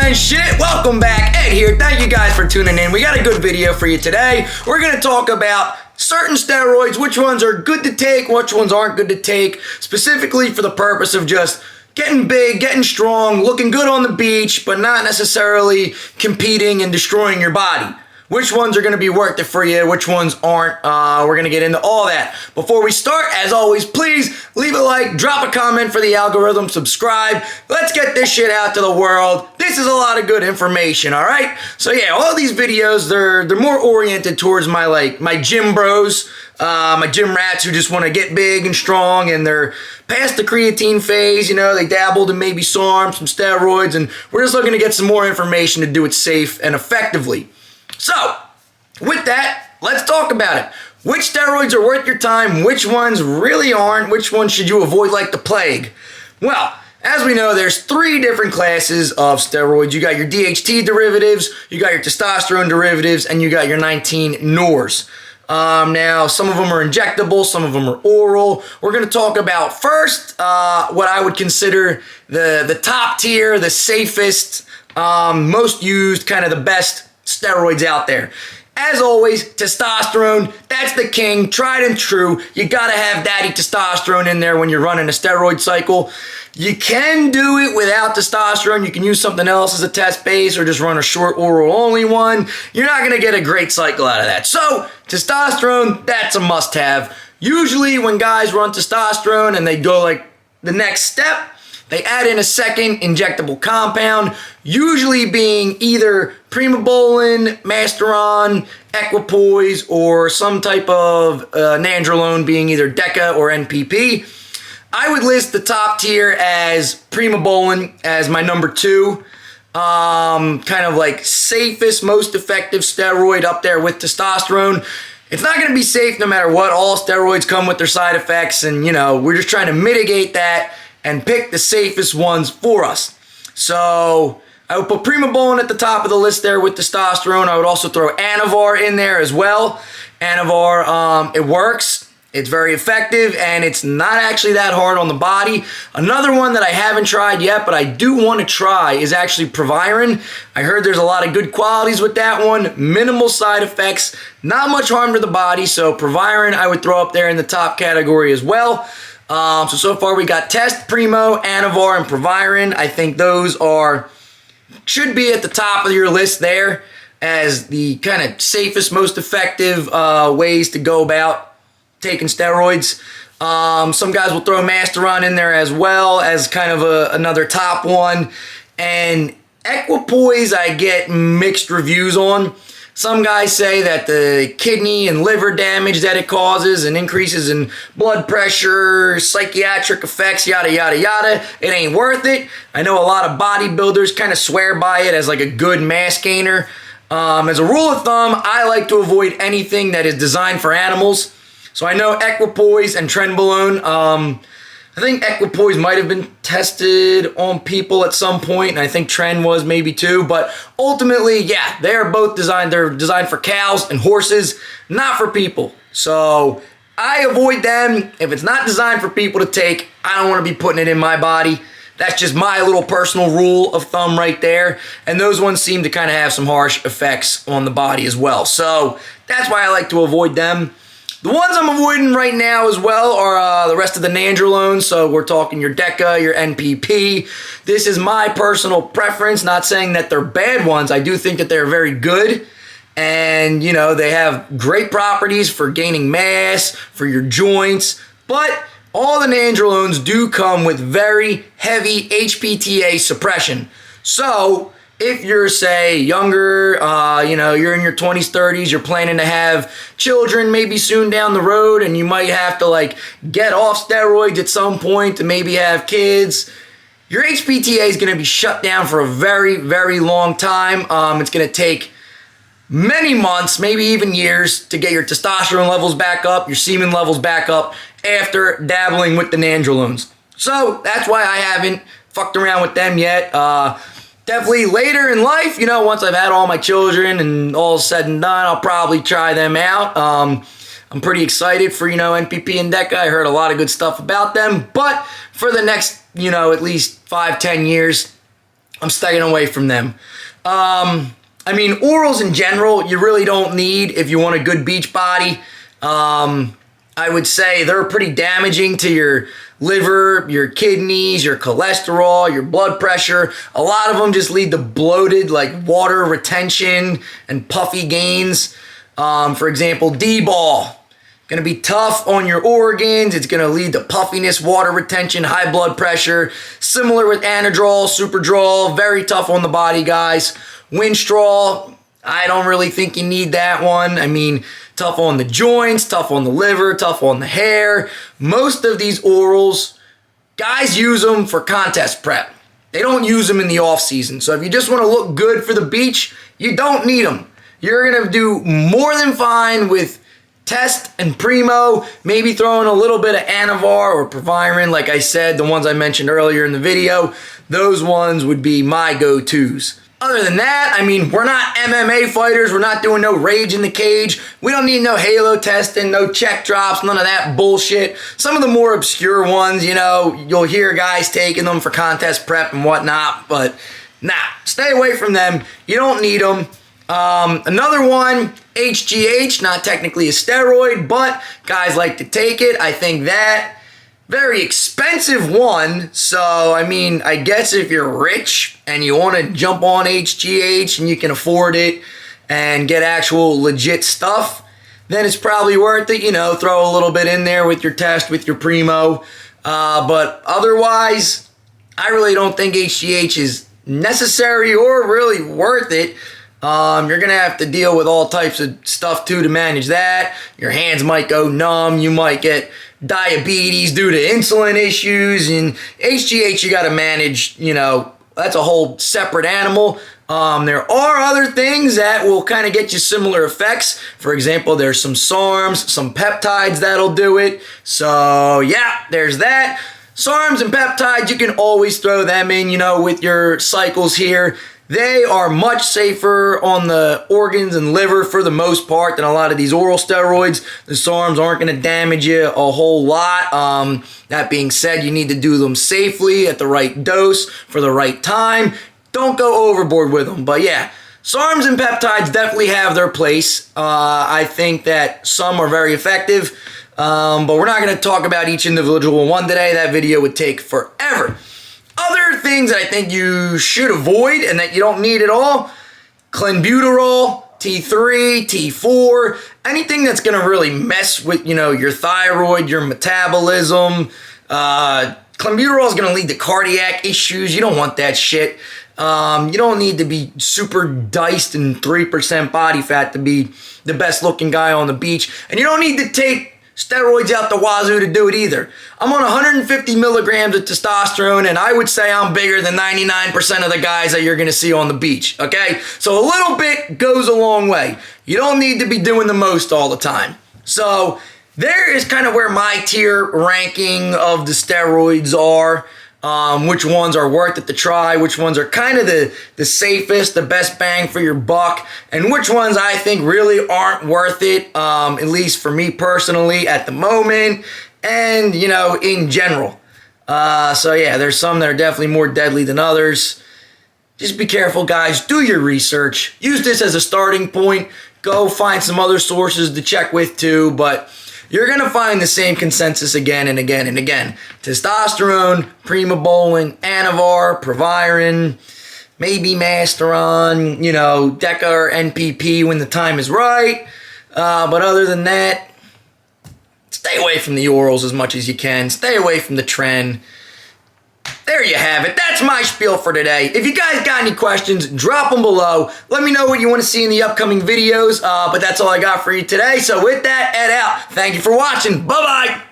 and shit, welcome back. Ed here. Thank you guys for tuning in. We got a good video for you today. We're going to talk about certain steroids, which ones are good to take, which ones aren't good to take, specifically for the purpose of just getting big, getting strong, looking good on the beach, but not necessarily competing and destroying your body. Which ones are going to be worth it for you, which ones aren't. We're going to get into all that. Before we start, as always, please leave a like, drop a comment for the algorithm, subscribe. Let's get this shit out to the world. This is a lot of good information, all right? So yeah, all these videos, they're more oriented towards my gym bros, my gym rats who just want to get big and strong, and they're past the creatine phase. You know, they dabbled in maybe some steroids, and we're just looking to get some more information to do it safe and effectively. So, with that, let's talk about it. Which steroids are worth your time? Which ones really aren't? Which ones should you avoid like the plague? Well, as we know, there's three different classes of steroids. You got your DHT derivatives, you got your testosterone derivatives, and you got your 19-NORs. Now, some of them are injectable, some of them are oral. We're going to talk about first what I would consider the top tier, the safest, most used, kind of the best steroids out there. As always, testosterone, that's the king, tried and true. You gotta have daddy testosterone in there when you're running a steroid cycle. You can do it without testosterone. You can use something else as a test base or just run a short oral only one. You're not gonna get a great cycle out of that. So, testosterone, that's a must have. Usually when guys run testosterone and they go like the next step, they add in a second injectable compound, usually being either primobolan, masteron, Equipoise, or some type of nandrolone being either DECA or NPP. I would list the top tier as primobolan as my number 2. Kind of like safest, most effective steroid up there with testosterone. It's not going to be safe no matter what. All steroids come with their side effects, and you know, we're just trying to mitigate that and pick the safest ones for us. So I would put primobolan at the top of the list there with testosterone. I would also throw Anavar in there as well. Anavar, it works. It's very effective, and it's not actually that hard on the body. Another one that I haven't tried yet, but I do want to try, is actually Proviron. I heard there's a lot of good qualities with that one. Minimal side effects, not much harm to the body. So Proviron I would throw up there in the top category as well. So far we got Test, Primo, Anavar, and Proviron. I think those should be at the top of your list there as the kind of safest, most effective ways to go about taking steroids. Some guys will throw Masteron in there as well as kind of another top one. And Equipoise I get mixed reviews on. Some guys say that the kidney and liver damage that it causes and increases in blood pressure, psychiatric effects, yada, yada, yada, it ain't worth it. I know a lot of bodybuilders kind of swear by it as like a good mass gainer. As a rule of thumb, I like to avoid anything that is designed for animals. So I know Equipoise and Trenbolone. I think Equipoise might have been tested on people at some point, and I think Tren was maybe too, but ultimately, yeah, they're both designed for cows and horses, not for people. So I avoid them. If it's not designed for people to take, I don't want to be putting it in my body. That's just my little personal rule of thumb right there, and those ones seem to kind of have some harsh effects on the body as well. So that's why I like to avoid them. The ones I'm avoiding right now as well are the rest of the nandrolones. So we're talking your DECA, your NPP. This is my personal preference, not saying that they're bad ones. I do think that they're very good. And, you know, they have great properties for gaining mass, for your joints. But all the nandrolones do come with very heavy HPTA suppression. So if you're, say, younger, you're in your 20s, 30s, you're planning to have children maybe soon down the road, and you might have to, like, get off steroids at some point to maybe have kids, your HPTA is going to be shut down for a very, very long time. It's going to take many months, maybe even years, to get your testosterone levels back up, your semen levels back up after dabbling with the nandrolones. So that's why I haven't fucked around with them yet. Definitely later in life, once I've had all my children and all said and done, I'll probably try them out. I'm pretty excited for, NPP and DECA. I heard a lot of good stuff about them. But for the next, at least 5-10 years, I'm staying away from them. I mean, orals in general, you really don't need if you want a good beach body. I would say they're pretty damaging to your liver, your kidneys, your cholesterol, your blood pressure. A lot of them just lead to bloated, like water retention and puffy gains. For example, D-ball. Going to be tough on your organs. It's going to lead to puffiness, water retention, high blood pressure. Similar with Anadrol, Superdrol. Very tough on the body, guys. Winstrol, I don't really think you need that one. I mean, tough on the joints, tough on the liver, tough on the hair. Most of these orals, guys use them for contest prep. They don't use them in the off season. So if you just want to look good for the beach, you don't need them. You're going to do more than fine with Test and Primo, maybe throw in a little bit of Anavar or Proviron, like I said, the ones I mentioned earlier in the video. Those ones would be my go-tos. Other than that, I mean, we're not MMA fighters. We're not doing no rage in the cage. We don't need no halo testing, no check drops, none of that bullshit. Some of the more obscure ones, you know, you'll hear guys taking them for contest prep and whatnot, but nah, stay away from them. You don't need them. Another one, HGH, not technically a steroid, but guys like to take it. I think that very expensive one. So, I mean, I guess if you're rich and you want to jump on HGH and you can afford it and get actual legit stuff, then it's probably worth it. You know, throw a little bit in there with your Test, with your Primo. But otherwise, I really don't think HGH is necessary or really worth it. You're going to have to deal with all types of stuff too to manage that. Your hands might go numb. You might get diabetes due to insulin issues. And HGH you got to manage, you know, that's a whole separate animal. There are other things that will kind of get you similar effects. For example, there's some SARMs, some peptides that'll do it. So yeah, there's that. SARMs and peptides, you can always throw them in, you know, with your cycles here. They are much safer on the organs and liver for the most part than a lot of these oral steroids. The SARMs aren't going to damage you a whole lot. That being said, you need to do them safely at the right dose for the right time. Don't go overboard with them. But yeah, SARMs and peptides definitely have their place. I think that some are very effective, but we're not going to talk about each individual one today. That video would take forever. Other things that I think you should avoid and that you don't need at all, clenbuterol, T3, T4, anything that's going to really mess with, you know, your thyroid, your metabolism. Clenbuterol is going to lead to cardiac issues. You don't want that shit. You don't need to be super diced and 3% body fat to be the best looking guy on the beach. And you don't need to take steroids out the wazoo to do it either. I'm on 150 milligrams of testosterone, and I would say I'm bigger than 99% of the guys that you're going to see on the beach, okay? So a little bit goes a long way. You don't need to be doing the most all the time. So there is kind of where my tier ranking of the steroids are. Which ones are worth it to try, which ones are kind of the safest, the best bang for your buck, and which ones I think really aren't worth it, at least for me personally at the moment, and, you know, in general. So yeah, there's some that are definitely more deadly than others. Just be careful, guys. Do your research. Use this as a starting point. Go find some other sources to check with too, but you're going to find the same consensus again and again and again. Testosterone, Primobolan, Anavar, Proviron, maybe Masteron, you know, Deca or NPP when the time is right. But other than that, stay away from the orals as much as you can. Stay away from the trend. There you have it. That's my spiel for today. If you guys got any questions, drop them below. Let me know what you want to see in the upcoming videos. But that's all I got for you today. So with that, Ed out. Thank you for watching. Bye-bye.